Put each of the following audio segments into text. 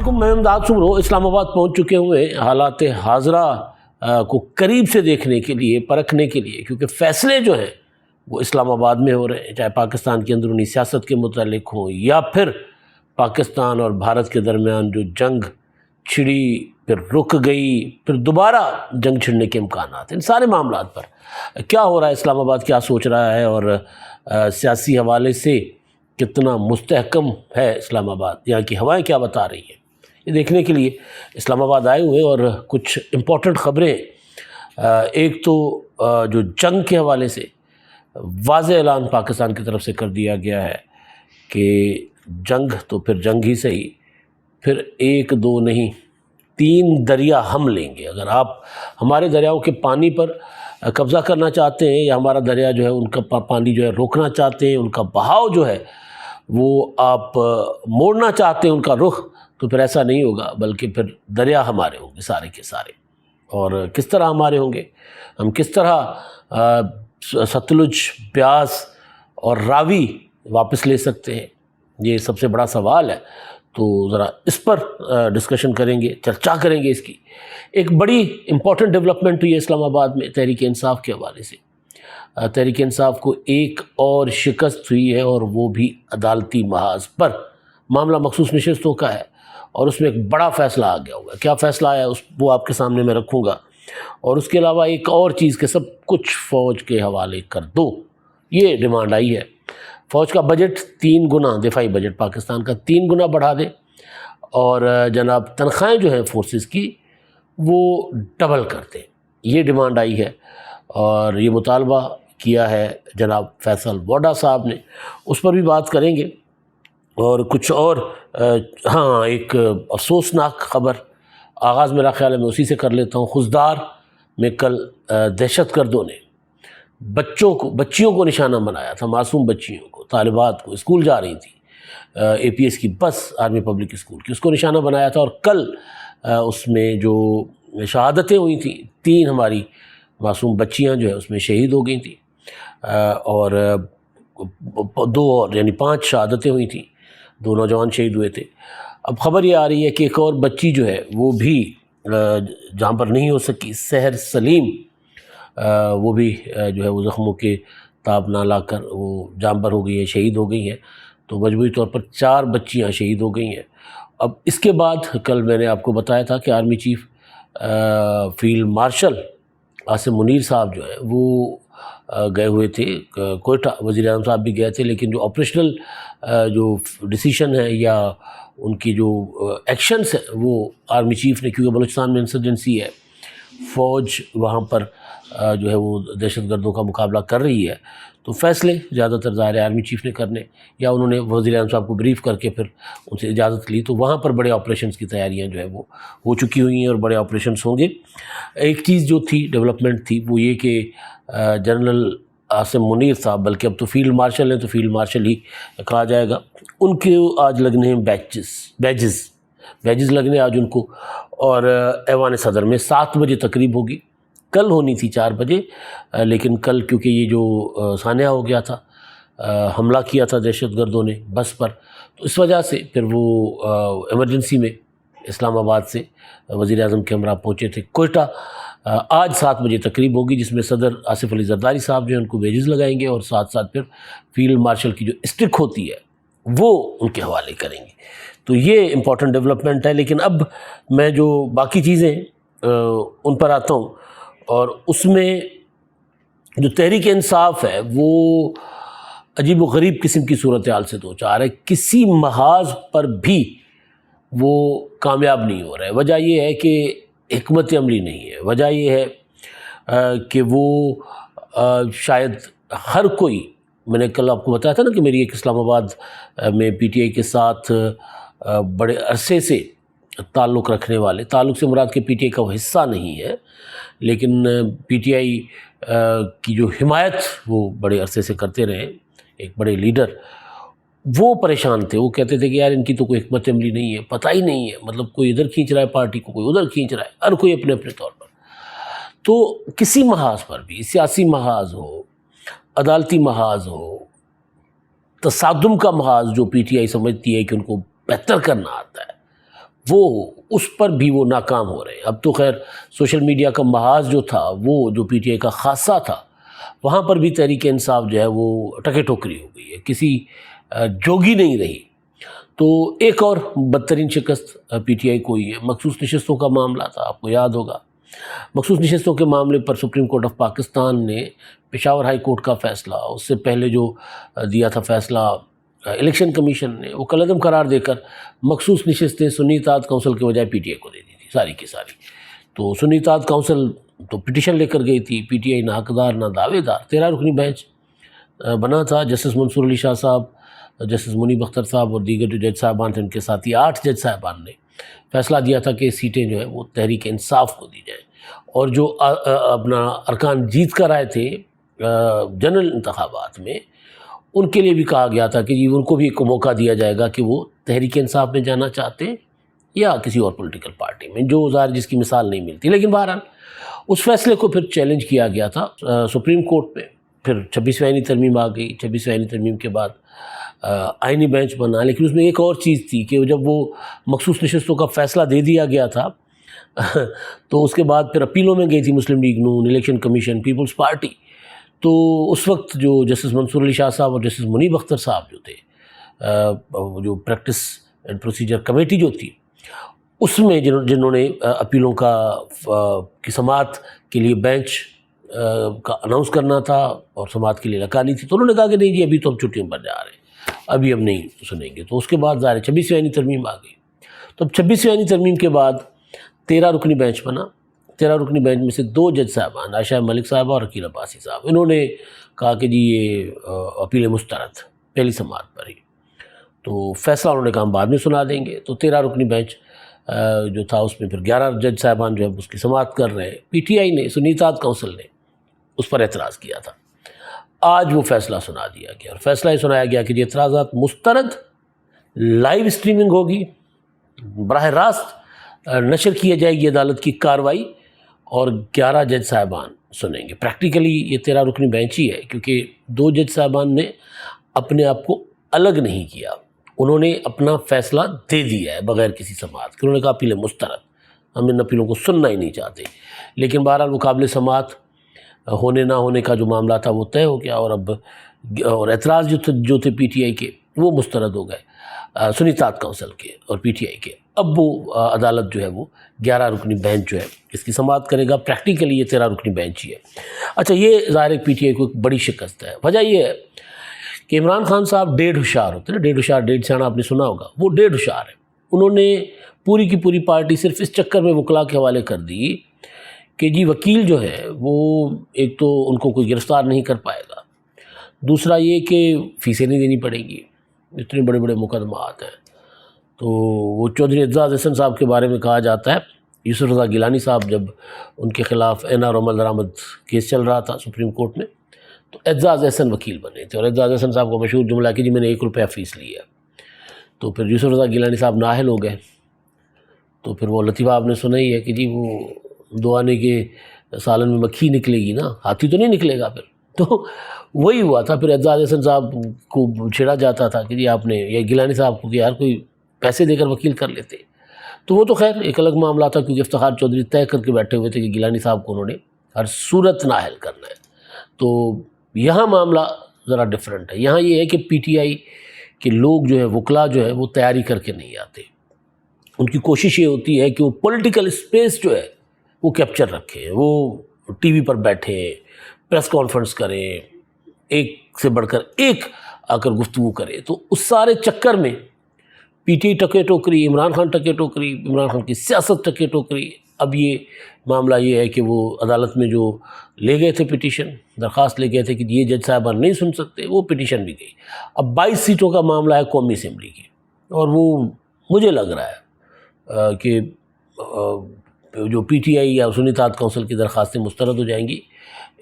علیکم، میں امداد سمرو اسلام آباد پہنچ چکے ہوئے حالات حاضرہ کو قریب سے دیکھنے کے لیے، پرکھنے کے لیے، کیونکہ فیصلے جو ہیں وہ اسلام آباد میں ہو رہے ہیں، چاہے پاکستان کی اندرونی سیاست کے متعلق ہوں یا پھر پاکستان اور بھارت کے درمیان جو جنگ چھڑی، پھر رک گئی، پھر دوبارہ جنگ چھڑنے کے امکانات، ان سارے معاملات پر کیا ہو رہا ہے، اسلام آباد کیا سوچ رہا ہے اور سیاسی حوالے سے کتنا مستحکم ہے اسلام آباد، یہاں کی ہوائیں کیا بتا رہی ہیں، یہ دیکھنے کے لیے اسلام آباد آئے ہوئے اور کچھ امپورٹنٹ خبریں۔ ایک تو جو جنگ کے حوالے سے واضح اعلان پاکستان کی طرف سے کر دیا گیا ہے کہ جنگ تو پھر جنگ ہی صحیح، پھر ایک دو نہیں 3 دریا ہم لیں گے۔ اگر آپ ہمارے دریاؤں کے پانی پر قبضہ کرنا چاہتے ہیں یا ہمارا دریا جو ہے ان کا پانی جو ہے روکنا چاہتے ہیں، ان کا بہاؤ جو ہے وہ آپ موڑنا چاہتے ہیں ان کا رخ، تو پھر ایسا نہیں ہوگا، بلکہ پھر دریا ہمارے ہوں گے سارے کے سارے۔ اور کس طرح ہمارے ہوں گے، ہم کس طرح ستلج، بیاس اور راوی واپس لے سکتے ہیں، یہ سب سے بڑا سوال ہے۔ تو ذرا اس پر ڈسکشن کریں گے، چرچا کریں گے اس کی۔ ایک بڑی امپورٹنٹ ڈیولپمنٹ ہوئی ہے اسلام آباد میں تحریک انصاف کے حوالے سے۔ تحریک انصاف کو ایک اور شکست ہوئی ہے، اور وہ بھی عدالتی محاذ پر۔ معاملہ مخصوص نشستوں کا ہے اور اس میں ایک بڑا فیصلہ آ گیا ہوگا۔ کیا فیصلہ آیا وہ آپ کے سامنے میں رکھوں گا، اور اس کے علاوہ ایک اور چیز کہ سب کچھ فوج کے حوالے کر دو، یہ ڈیمانڈ آئی ہے۔ فوج کا بجٹ 3 گنا، دفاعی بجٹ پاکستان کا 3 گنا بڑھا دے، اور جناب تنخواہیں جو ہیں فورسز کی وہ ڈبل کر دیں، یہ ڈیمانڈ آئی ہے۔ اور یہ مطالبہ کیا ہے جناب فیصل ووڈا صاحب نے، اس پر بھی بات کریں گے۔ اور کچھ اور ہاں، ایک افسوسناک خبر آغاز میرا خیال ہے میں اسی سے کر لیتا ہوں۔ خضدار میں کل دہشت گردوں نے بچیوں کو نشانہ بنایا تھا، معصوم بچیوں کو، طالبات کو، اسکول جا رہی تھی، اے پی ایس کی بس، آرمی پبلک اسکول کی، اس کو نشانہ بنایا تھا۔ اور کل اس میں جو شہادتیں ہوئی تھیں، 3 ہماری معصوم بچیاں جو ہے اس میں شہید ہو گئی تھیں، اور 2 اور یعنی 5 شہادتیں ہوئی تھیں، 2 نوجوان شہید ہوئے تھے۔ اب خبر یہ آ رہی ہے کہ ایک اور بچی جو ہے وہ بھی جہاں پر نہیں ہو سکی، سحر سلیم، وہ بھی جو ہے وہ زخموں کے تاب نہ لا کر وہ جاں بحق ہو گئی ہے، شہید ہو گئی ہیں۔ تو مجموعی طور پر 4 بچیاں شہید ہو گئی ہیں۔ اب اس کے بعد کل میں نے آپ کو بتایا تھا کہ army chief field marshal Asim Munir صاحب جو ہے وہ گئے ہوئے تھے کوئٹہ، وزیر اعظم صاحب بھی گئے تھے، لیکن جو آپریشنل جو ڈیسیشن ہے یا ان کی جو ایکشنز ہیں وہ آرمی چیف نے، کیونکہ بلوچستان میں انسرجنسی ہے، فوج وہاں پر جو ہے وہ دہشت گردوں کا مقابلہ کر رہی ہے، تو فیصلے زیادہ تر ظاہر ہے آرمی چیف نے کرنے، یا انہوں نے وزیر اعظم صاحب کو بریف کر کے پھر ان سے اجازت لی، تو وہاں پر بڑے آپریشنز کی تیاریاں جو ہے وہ ہو چکی ہوئی ہیں اور بڑے آپریشنز ہوں گے۔ ایک چیز جو تھی، ڈیولپمنٹ تھی، وہ یہ کہ جنرل عاصم منیر صاحب، بلکہ اب تو فیلڈ مارشل ہیں تو فیلڈ مارشل ہی کہا جائے گا، ان کے آج لگنے ہیں بیجز لگنے آج ان کو، اور ایوان صدر میں 7 بجے تقریب ہوگی۔ کل ہونی تھی 4 بجے، لیکن کل کیونکہ یہ جو سانحہ ہو گیا تھا، حملہ کیا تھا دہشت گردوں نے بس پر، تو اس وجہ سے پھر وہ ایمرجنسی میں اسلام آباد سے وزیر اعظم کے ہمراہ پہنچے تھے کوئٹہ۔ آج 7 بجے تقریب ہوگی، جس میں صدر آصف علی زرداری صاحب جو ہیں ان کو بیجز لگائیں گے، اور ساتھ ساتھ پھر فیلڈ مارشل کی جو اسٹک ہوتی ہے وہ ان کے حوالے کریں گے۔ تو یہ امپورٹنٹ ڈیولپمنٹ ہے۔ لیکن اب میں جو باقی چیزیں ان پر آتا ہوں، اور اس میں جو تحریک انصاف ہے وہ عجیب و غریب قسم کی صورتحال سے دو چار ہے، کسی محاذ پر بھی وہ کامیاب نہیں ہو رہا ہے۔ وجہ یہ ہے کہ حکمت عملی نہیں ہے، وجہ یہ ہے کہ وہ شاید ہر کوئی، میں نے کل آپ کو بتایا تھا نا کہ میری ایک اسلام آباد میں پی ٹی آئی کے ساتھ بڑے عرصے سے تعلق رکھنے والے، تعلق سے مراد کہ پی ٹی آئی کا وہ حصہ نہیں ہے، لیکن پی ٹی آئی کی جو حمایت وہ بڑے عرصے سے کرتے رہے، ایک بڑے لیڈر، وہ پریشان تھے۔ وہ کہتے تھے کہ یار ان کی تو کوئی حکمت عملی نہیں ہے، پتہ ہی نہیں ہے، مطلب کوئی ادھر کھینچ رہا ہے پارٹی کو، کوئی ادھر کھینچ رہا ہے، ہر کوئی اپنے اپنے طور پر۔ تو کسی محاذ پر بھی، سیاسی محاذ ہو، عدالتی محاذ ہو، تصادم کا محاذ جو پی ٹی آئی سمجھتی ہے کہ ان کو بہتر کرنا آتا ہے، وہ اس پر بھی وہ ناکام ہو رہے ہیں۔ اب تو خیر سوشل میڈیا کا محاذ جو تھا وہ جو پی ٹی آئی کا خاصہ تھا، وہاں پر بھی تحریک انصاف جو ہے وہ ٹکے ٹوکری ہو گئی ہے، کسی جوگی نہیں رہی۔ تو ایک اور بدترین شکست پی ٹی آئی کو ہی ہے۔ مخصوص نشستوں کا معاملہ تھا، آپ کو یاد ہوگا، مخصوص نشستوں کے معاملے پر سپریم کورٹ آف پاکستان نے پشاور ہائی کورٹ کا فیصلہ، اس سے پہلے جو دیا تھا فیصلہ الیکشن کمیشن نے، وہ کالعدم قرار دے کر مخصوص نشستیں سنی اتحاد کونسل کے بجائے پی ٹی آئی کو دے دی تھی ساری کی ساری۔ تو سنی اتحاد کونسل تو پٹیشن لے کر گئی تھی، پی ٹی آئی نہ حقدار نہ دعوے دار۔ 13 رکنی بینچ بنا تھا، جسٹس منصور علی شاہ صاحب، جسٹس منیب اختر صاحب اور دیگر جو جج صاحبان تھے، ان کے ساتھ یہ 8 جج صاحبان نے فیصلہ دیا تھا کہ سیٹیں جو ہے وہ تحریک انصاف کو دی جائیں، اور جو اپنا ارکان جیت کر آئے تھے جنرل انتخابات میں، ان کے لیے بھی کہا گیا تھا کہ جی ان کو بھی ایک موقع دیا جائے گا کہ وہ تحریک انصاف میں جانا چاہتے ہیں یا کسی اور پولیٹیکل پارٹی میں، جو ظاہر جس کی مثال نہیں ملتی۔ لیکن بہرحال اس فیصلے کو پھر چیلنج کیا گیا تھا سپریم کورٹ میں۔ پھر 26ویں آئینی ترمیم آ گئی، 26ویں آئینی ترمیم کے بعد آئینی بینچ بنا، لیکن اس میں ایک اور چیز تھی کہ جب وہ مخصوص نشستوں کا فیصلہ دے دیا گیا تھا تو اس کے بعد پھر اپیلوں میں گئی تھی مسلم لیگ نون، الیکشن کمیشن، پیپلز پارٹی۔ تو اس وقت جو جسٹس منصور علی شاہ صاحب اور جسٹس منیب اختر صاحب جو تھے، جو پریکٹس اینڈ پروسیجر کمیٹی جو تھی، اس میں جنہوں نے اپیلوں کی سماعت کے لیے بینچ کا اناؤنس کرنا تھا اور سماعت کے لیے لگانی تھی، تو انہوں نے کہا کہ نہیں جی ابھی تو ہم چھٹیوں پر جا رہے ہیں، ابھی ہم نہیں سنیں گے۔ تو اس کے بعد ظاہر 26ویں آئینی ترمیم آ گئی۔ تو اب 26ویں آئینی ترمیم کے بعد 13 رکنی بینچ بنا۔ 13 رکنی بینچ میں سے 2 جج صاحبان، عائشہ ملک صاحبہ اور عقیل عباسی صاحب، انہوں نے کہا کہ جی یہ اپیل مسترد پہلی سماعت پر ہی، تو فیصلہ انہوں نے کہا ہم بعد میں سنا دیں گے۔ تو 13 رکنی بینچ جو تھا اس میں پھر 11 جج صاحبان جو ہے اس کی سماعت کر رہے ہیں۔ پی ٹی آئی نے، سنی اتحاد کونسل نے اس پر اعتراض کیا تھا۔ آج وہ فیصلہ سنا دیا گیا، اور فیصلہ یہ سنایا گیا کہ یہ اعتراضات مسترد، لائیو اسٹریمنگ ہوگی، براہ راست نشر کیے جائے گی عدالت کی کارروائی، اور 11 جج صاحبان سنیں گے۔ پریکٹیکلی یہ 13 رکنی بینچ ہی ہے، کیونکہ 2 جج صاحبان نے اپنے آپ کو الگ نہیں کیا، انہوں نے اپنا فیصلہ دے دیا ہے بغیر کسی سماعت کے۔ انہوں نے کہا اپیلیں مسترد، ہم ان اپیلوں کو سننا ہی نہیں چاہتے۔ لیکن بہرحال وہ قابل سماعت ہونے نہ ہونے کا جو معاملہ تھا وہ طے ہو گیا، اور اعتراض جو تھے پی ٹی آئی کے وہ مسترد ہو گئے، سنی اتحاد کونسل کے اور پی ٹی آئی کے۔ اب وہ عدالت جو ہے وہ 11 رکنی بینچ جو ہے اس کی سماعت کرے گا۔ پریکٹیکلی یہ 13 رکنی بینچ ہی ہے۔ اچھا، یہ ظاہر پی ٹی آئی کو ایک بڑی شکست ہے۔ وجہ یہ ہے کہ عمران خان صاحب 1.5 ہوشیار ہوتے ہیں نا، 1.5 ہوشیار 1.5 سیاڑا آپ نے سنا ہوگا، وہ 1.5 ہوشیار ہے۔ انہوں نے پوری کی پوری پارٹی صرف اس چکر میں وکلا کے حوالے کر دی کہ جی وکیل جو ہے وہ ایک تو ان کو کوئی گرفتار نہیں کر پائے گا، دوسرا یہ کہ فیسیں نہیں دینی پڑیں گی، اتنے بڑے بڑے مقدمات ہیں۔ تو وہ چودھری اعزاز احسن صاحب کے بارے میں کہا جاتا ہے، یوسف رضا گیلانی صاحب جب ان کے خلاف این آر عمل درآمد کیس چل رہا تھا سپریم کورٹ میں، تو اعزاز احسن وکیل بنے تھے، اور اعزاز احسن صاحب کا مشہور جملہ کہ جی میں نے 1 روپیہ فیس لی ہے۔ تو پھر یوسف رضا گیلانی صاحب نااہل ہو گئے، تو پھر وہ لطیفہ آپ نے سنا ہی ہے کہ جی وہ 2 آنے کے سالن میں مکھی نکلے گی نا، ہاتھی تو نہیں نکلے گا۔ پھر تو وہی ہوا تھا، پھر اعزاز احسن صاحب کو چھیڑا جاتا تھا کہ جی آپ نے، یا گیلانی صاحب کو کہ یار کوئی پیسے دے کر وکیل کر لیتے۔ تو وہ تو خیر ایک الگ معاملہ تھا، کیونکہ افتخار چودھری طے کر کے بیٹھے ہوئے تھے کہ گیلانی صاحب کو انہوں نے ہر صورت نااہل کرنا ہے۔ تو یہاں معاملہ ذرا ڈیفرنٹ ہے۔ یہاں یہ ہے کہ پی ٹی آئی کے لوگ جو ہے، وکلا جو ہے، وہ تیاری کر کے نہیں آتے، ان کی کوشش یہ ہوتی ہے کہ وہ پولیٹیکل اسپیس جو ہے وہ کیپچر رکھیں، وہ ٹی وی پر بیٹھیں، پریس کانفرنس کریں، ایک سے بڑھ کر ایک آ کر گفتگو کریں۔ تو اس سارے چکر میں پی ٹی آئی ٹکے ٹوکری، عمران خان ٹکے ٹوکری، عمران خان کی سیاست ٹکے ٹوکری۔ اب یہ معاملہ یہ ہے کہ وہ عدالت میں جو لے گئے تھے پٹیشن، درخواست لے گئے تھے کہ یہ جج صاحبان نہیں سن سکتے، وہ پٹیشن بھی گئی۔ اب 22 سیٹوں کا معاملہ ہے قومی اسمبلی کی، اور وہ مجھے لگ رہا ہے کہ جو پی ٹی آئی یا سنی اتحاد کونسل کی درخواستیں مسترد ہو جائیں گی۔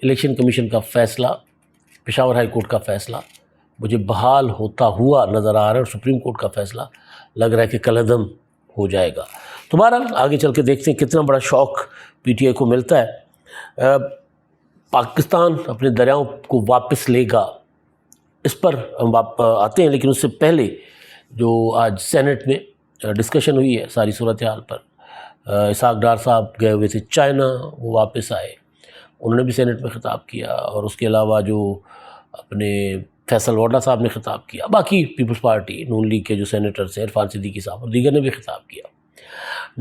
الیکشن کمیشن کا فیصلہ، پشاور ہائی کورٹ کا فیصلہ مجھے بحال ہوتا ہوا نظر آ رہا ہے، اور سپریم کورٹ کا فیصلہ لگ رہا ہے کہ کالعدم ہو جائے گا۔ تو بہرحال آگے چل کے دیکھتے ہیں کتنا بڑا شوق پی ٹی آئی کو ملتا ہے۔ پاکستان اپنے دریاؤں کو واپس لے گا، اس پر ہم آتے ہیں، لیکن اس سے پہلے جو آج سینٹ میں ڈسکشن ہوئی ہے ساری صورتحال پر. اسحاق ڈار صاحب گئے ہوئے تھے چائنا، وہ واپس آئے، انہوں نے بھی سینٹ میں خطاب کیا، اور اس کے علاوہ جو اپنے فیصل ووڈا صاحب نے خطاب کیا، باقی پیپلز پارٹی نون لیگ کے جو سینیٹرز ہیں، عرفان صدیقی صاحب اور دیگر نے بھی خطاب کیا.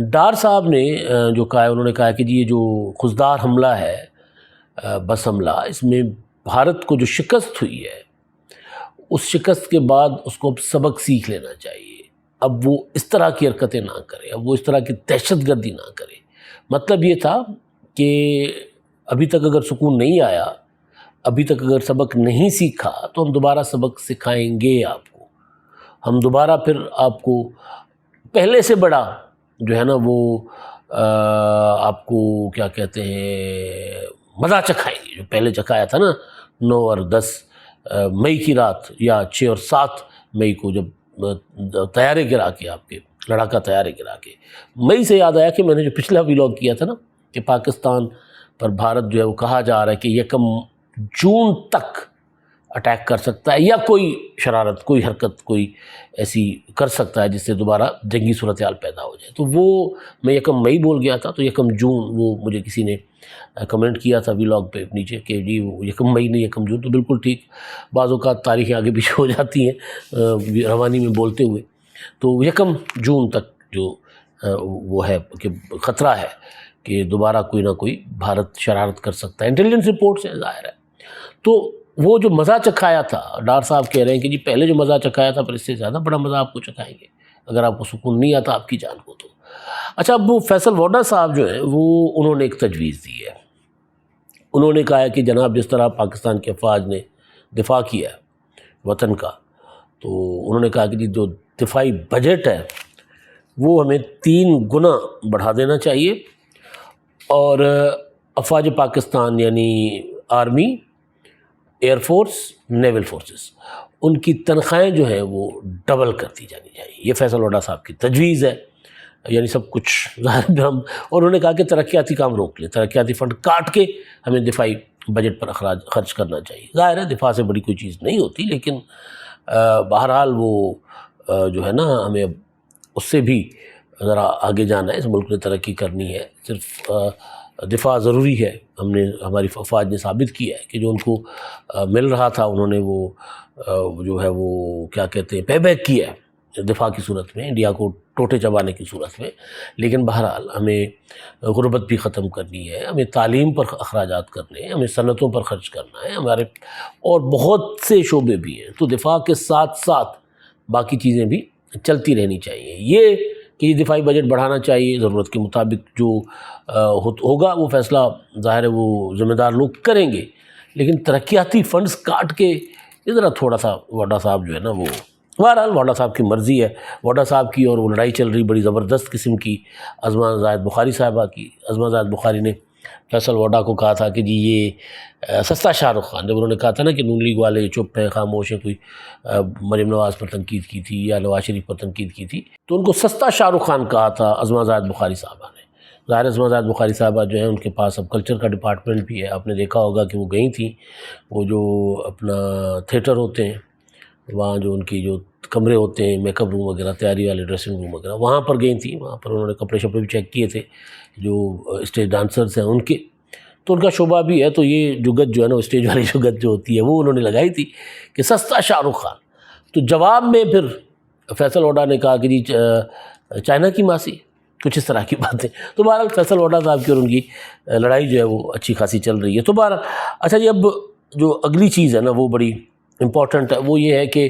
ڈار صاحب نے جو کہا ہے، انہوں نے کہا کہ جی یہ جو خزدار حملہ ہے، بس حملہ، اس میں بھارت کو جو شکست ہوئی ہے، اس شکست کے بعد اس کو اب سبق سیکھ لینا چاہیے. اب وہ اس طرح کی حرکتیں نہ کرے، اب وہ اس طرح کی دہشت گردی نہ کرے. مطلب یہ تھا کہ ابھی تک اگر سکون نہیں آیا، ابھی تک اگر سبق نہیں سیکھا، تو ہم دوبارہ سبق سکھائیں گے آپ کو. ہم دوبارہ پھر آپ کو پہلے سے بڑا جو ہے نا وہ آپ کو کیا کہتے ہیں مزہ چکھائیں گے، جو پہلے چکھایا تھا نا 9 اور 10 مئی کی رات، یا 6 اور 7 مئی کو جب طیارے گرا کے، آپ کے لڑاکا طیارے گرا کے. مئی سے یاد آیا کہ میں نے جو پچھلا ویلاگ کیا تھا نا کہ پاکستان پر بھارت جو ہے وہ کہا جا رہا ہے کہ 1 جون تک اٹیک کر سکتا ہے، یا کوئی شرارت، کوئی حرکت، کوئی ایسی کر سکتا ہے جس سے دوبارہ جنگی صورتحال پیدا ہو جائے. تو وہ میں 1 مئی بول گیا تھا، تو 1 جون وہ مجھے کسی نے کمنٹ کیا تھا ویلاگ پہ نیچے کہ جی وہ 1 مئی نہیں 1 جون. تو بالکل ٹھیک، بعض اوقات تاریخیں آگے پیچھے ہو جاتی ہیں روانی میں بولتے ہوئے. تو 1 جون تک جو وہ ہے کہ خطرہ ہے کہ دوبارہ کوئی نہ کوئی بھارت شرارت کر سکتا ہے. انٹیلیجنس رپورٹ سے ظاہر ہے. تو وہ جو مزہ چکھایا تھا، ڈار صاحب کہہ رہے ہیں کہ جی پہلے جو مزہ چکھایا تھا پر اس سے زیادہ بڑا مزہ آپ کو چکھائیں گے اگر آپ کو سکون نہیں آتا آپ کی جان کو. تو اچھا، اب وہ فیصل ووڈا صاحب جو ہیں وہ انہوں نے ایک تجویز دی ہے. انہوں نے کہا ہے کہ جناب جس طرح پاکستان کی افواج نے دفاع کیا ہے وطن کا، تو انہوں نے کہا کہ جی جو دفاعی بجٹ ہے وہ ہمیں 3 گنا بڑھا دینا چاہیے، اور افواج پاکستان یعنی army, air force, naval forces, ان کی تنخواہیں جو ہیں وہ ڈبل کر دی جانی چاہیے. یہ فیصل ووڈا صاحب کی تجویز ہے. یعنی سب کچھ ظاہر ہم، اور انہوں نے کہا کہ ترقیاتی کام روک لیں، ترقیاتی فنڈ کاٹ کے ہمیں دفاعی بجٹ پر اخراج خرچ کرنا چاہیے. ظاہر ہے دفاع سے بڑی کوئی چیز نہیں ہوتی، لیکن بہرحال وہ جو ہے نا ہمیں اس سے بھی ذرا آگے جانا ہے. اس ملک نے ترقی کرنی ہے، صرف دفاع ضروری ہے. ہماری افواج نے ثابت کیا ہے کہ جو ان کو مل رہا تھا انہوں نے وہ جو ہے وہ کیا کہتے ہیں پے بیک کیا ہے دفاع کی صورت میں، انڈیا کو ٹوٹے چبانے کی صورت میں. لیکن بہرحال ہمیں غربت بھی ختم کرنی ہے، ہمیں تعلیم پر اخراجات کرنے ہیں، ہمیں صنعتوں پر خرچ کرنا ہے، ہمارے اور بہت سے شعبے بھی ہیں. تو دفاع کے ساتھ ساتھ باقی چیزیں بھی چلتی رہنی چاہیے. یہ کہ یہ دفاعی بجٹ بڑھانا چاہیے، ضرورت کے مطابق جو ہوگا وہ فیصلہ ظاہر ہے وہ ذمہ دار لوگ کریں گے. لیکن ترقیاتی فنڈز کاٹ کے یہ ذرا تھوڑا سا ووڈا صاحب جو ہے نا وہ، بہرحال ووڈا صاحب کی مرضی ہے. ووڈا صاحب کی اور وہ لڑائی چل رہی بڑی زبردست قسم کی ازما زاہد بخاری صاحبہ کی. ازما زاہد بخاری نے فیصل ووڈا کو کہا تھا کہ جی یہ سستا شاہ رخ خان، جب انہوں نے کہا تھا نا کہ نون لیگ والے چپ ہیں، خاموش ہیں، کوئی مریم نواز پر تنقید کی تھی یا نواز شریف پر تنقید کی تھی، تو ان کو سستا شاہ رخ خان کہا تھا ازما زاہد بخاری صاحبہ نے. ظاہر ازما زاہد بخاری صاحبہ جو ہیں ان کے پاس اب کلچر کا ڈپارٹمنٹ بھی ہے. آپ نے دیکھا ہوگا کہ وہ گئی تھیں، وہ جو اپنا تھیٹر ہوتے ہیں وہاں جو ان کی جو کمرے ہوتے ہیں، میک اپ روم وغیرہ، تیاری والے ڈریسنگ روم وغیرہ، وہاں پر گئی تھیں. وہاں پر انہوں نے کپڑے شپڑے بھی چیک کیے تھے جو اسٹیج ڈانسرز ہیں ان کے. تو ان کا شعبہ بھی ہے. تو یہ جگت جو ہے نا اسٹیج والی جگت جو ہوتی ہے وہ انہوں نے لگائی تھی کہ سستا شاہ رخ خان. تو جواب میں پھر فیصل ووڈا نے کہا کہ جی چائنا کی ماسی، کچھ اس طرح کی باتیں. تو بہرحال فیصل ووڈا صاحب کی اور ان کی لڑائی جو ہے وہ اچھی خاصی چل رہی ہے. تو بہرحال اچھا جی، اب جو اگلی چیز ہے نا وہ بڑی امپورٹنٹ ہے. وہ یہ ہے کہ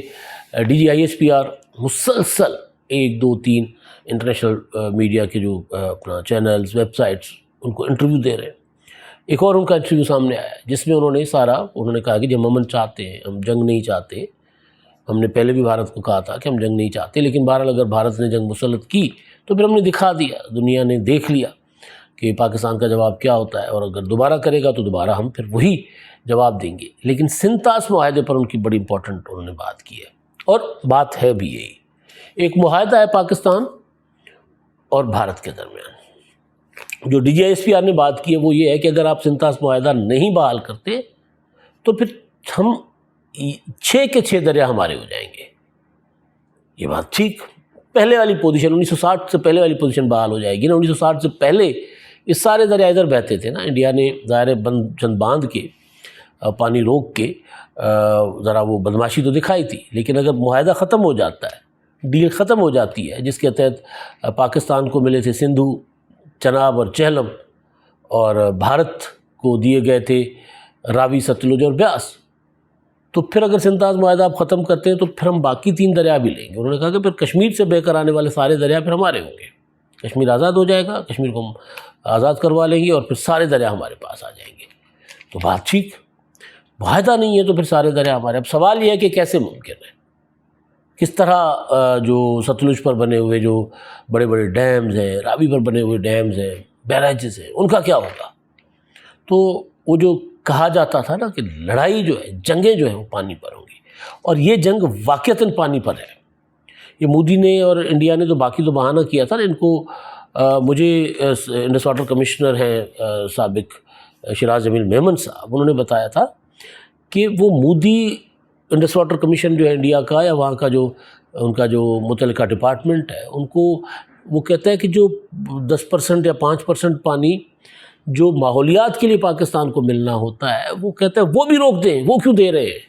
DGISPR مسلسل 1 2 3 انٹرنیشنل میڈیا کے جو اپنا چینلز، ویب سائٹس ان کو انٹرویو دے رہے ہیں. ایک اور ان کا انٹرویو سامنے آیا ہے جس میں انہوں نے کہا کہ ہم امن چاہتے ہیں، ہم جنگ نہیں چاہتے. ہم نے پہلے بھی بھارت کو کہا تھا کہ ہم جنگ نہیں چاہتے، لیکن بہرحال اگر بھارت نے جنگ مسلط کی تو پھر ہم نے دکھا دیا، دنیا نے دیکھ لیا کہ پاکستان کا جواب کیا ہوتا ہے، اور اگر دوبارہ کرے گا تو دوبارہ ہم پھر وہی جواب دیں گے. لیکن سنتاس معاہدے پر ان کی بڑی امپورٹنٹ انہوں نے بات کی ہے، اور بات ہے بھی یہی. ایک معاہدہ ہے پاکستان اور بھارت کے درمیان. جو DGISPR نے بات کی ہے وہ یہ ہے کہ اگر آپ سنتاس معاہدہ نہیں بحال کرتے تو پھر ہم 6 کے 6 دریا ہمارے ہو جائیں گے. یہ بات ٹھیک پہلے والی پوزیشن 1960 سے پہلے والی پوزیشن بحال ہو جائے گی نا۔ 1960 سے پہلے یہ سارے دریا ادھر بہتے تھے نا، انڈیا نے ظاہر چند باندھ کے پانی روک کے ذرا وہ بدماشی تو دکھائی تھی، لیکن اگر معاہدہ ختم ہو جاتا ہے، ڈیل ختم ہو جاتی ہے جس کے تحت پاکستان کو ملے تھے سندھو، چناب اور چہلم، اور بھارت کو دیے گئے تھے راوی، ستلج اور بیاس، تو پھر اگر سنتاز معاہدہ آپ ختم کرتے ہیں تو پھر ہم باقی 3 دریا بھی لیں گے۔ انہوں نے کہا کہ پھر کشمیر سے بہ کر آنے والے سارے دریا پھر ہمارے ہوں گے، کشمیر آزاد ہو جائے گا، کشمیر کو ہم آزاد کروا لیں گے اور پھر سارے دریا ہمارے پاس آ جائیں گے۔ تو بات ٹھیک، معاہدہ نہیں ہے تو پھر سارے دریا ہمارے۔ اب سوال یہ ہے کہ کیسے ممکن ہے، کس طرح جو ستلج پر بنے ہوئے جو بڑے بڑے ڈیمز ہیں، راوی پر بنے ہوئے ڈیمز ہیں، بیراجز ہیں، ان کا کیا ہوگا؟ تو وہ جو کہا جاتا تھا نا کہ لڑائی جو ہے، جنگیں جو ہیں وہ پانی پر ہوں گی، اور یہ جنگ واقعتاً پانی پر ہے۔ یہ مودی نے اور انڈیا نے تو باقی تو بہانہ کیا تھا نا، ان کو مجھے انڈس واٹر کمشنر ہیں سابق شراز جمیل میمن صاحب، انہوں نے بتایا تھا کہ وہ مودی انڈس واٹر کمیشن جو ہے انڈیا کا، یا وہاں کا جو ان کا جو متعلقہ ڈپارٹمنٹ ہے، ان کو وہ کہتا ہے کہ جو 10% یا 5% پانی جو ماحولیات کے لیے پاکستان کو ملنا ہوتا ہے، وہ کہتا ہے وہ بھی روک دیں، وہ کیوں دے رہے ہیں؟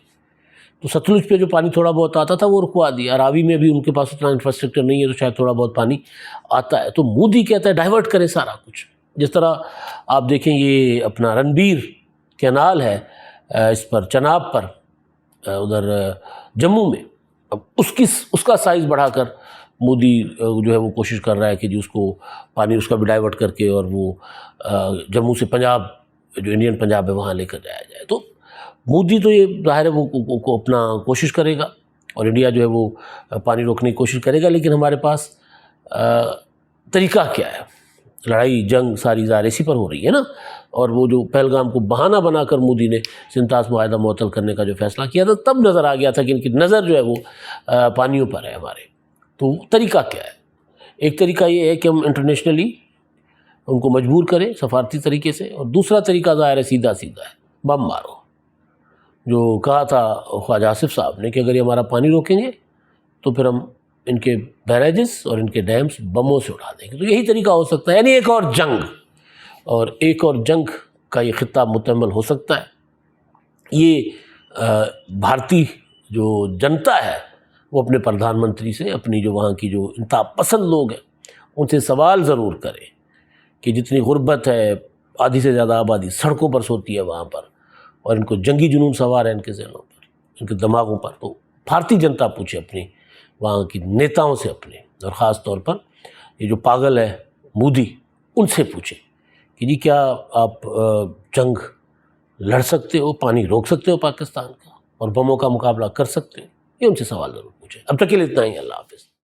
تو ستلج پہ جو پانی تھوڑا بہت آتا تھا وہ رکوا دیا، راوی میں بھی ان کے پاس اتنا انفراسٹرکچر نہیں ہے تو شاید تھوڑا بہت پانی آتا ہے، تو مودی کہتا ہے ڈائیورٹ کرے سارا کچھ۔ جس طرح آپ دیکھیں یہ اپنا رنبیر کینال ہے اس پر چناب پر ادھر جموں میں، اب اس کا سائز بڑھا کر مودی جو ہے وہ کوشش کر رہا ہے کہ اس کو پانی اس کا بھی ڈائیورٹ کر کے اور وہ جموں سے پنجاب جو انڈین پنجاب ہے وہاں لے کر جایا جائے۔ تو مودی تو یہ ظاہر ہے وہ اپنا کوشش کرے گا، اور انڈیا جو ہے وہ پانی روکنے کی کوشش کرے گا، لیکن ہمارے پاس طریقہ کیا ہے؟ لڑائی جنگ ساری ظاہر اسی پر ہو رہی ہے نا، اور وہ جو پہلگام کو بہانہ بنا کر مودی نے سنتاز معاہدہ معطل کرنے کا جو فیصلہ کیا تھا، تب نظر آ گیا تھا کہ ان کی نظر جو ہے وہ پانیوں پر ہے ہمارے۔ تو طریقہ کیا ہے؟ ایک طریقہ یہ ہے کہ ہم انٹرنیشنلی ان کو مجبور کریں سفارتی طریقے سے، اور دوسرا طریقہ ظاہر ہے سیدھا ہے، بم مارو۔ جو کہا تھا خواجہ آصف صاحب نے کہ اگر یہ ہمارا پانی روکیں گے تو پھر ہم ان کے بیراجز اور ان کے ڈیمز بموں سے اڑا دیں گے۔ تو یہی طریقہ ہو سکتا ہے، یعنی ایک اور جنگ، اور ایک اور جنگ کا یہ خطہ متعمل ہو سکتا ہے۔ یہ بھارتی جو جنتا ہے وہ اپنے پردھان منتری سے، اپنی جو وہاں کی جو انتہا پسند لوگ ہیں ان سے سوال ضرور کرے کہ جتنی غربت ہے، آدھی سے زیادہ آبادی سڑکوں پر سوتی ہے وہاں پر، اور ان کو جنگی جنون سوار ہے ان کے ذہنوں پر، ان کے دماغوں پر، تو بھارتی جنتا پوچھے اپنی وہاں کی نیتاؤں سے اپنے، اور خاص طور پر یہ جو پاگل ہے مودی، ان سے پوچھے کہ جی کیا آپ جنگ لڑ سکتے ہو، پانی روک سکتے ہو پاکستان کا، اور بموں کا مقابلہ کر سکتے ہو؟ یہ ان سے سوال ضرور پوچھے۔ اب تک کے لیے اتنا ہی، اللہ حافظ۔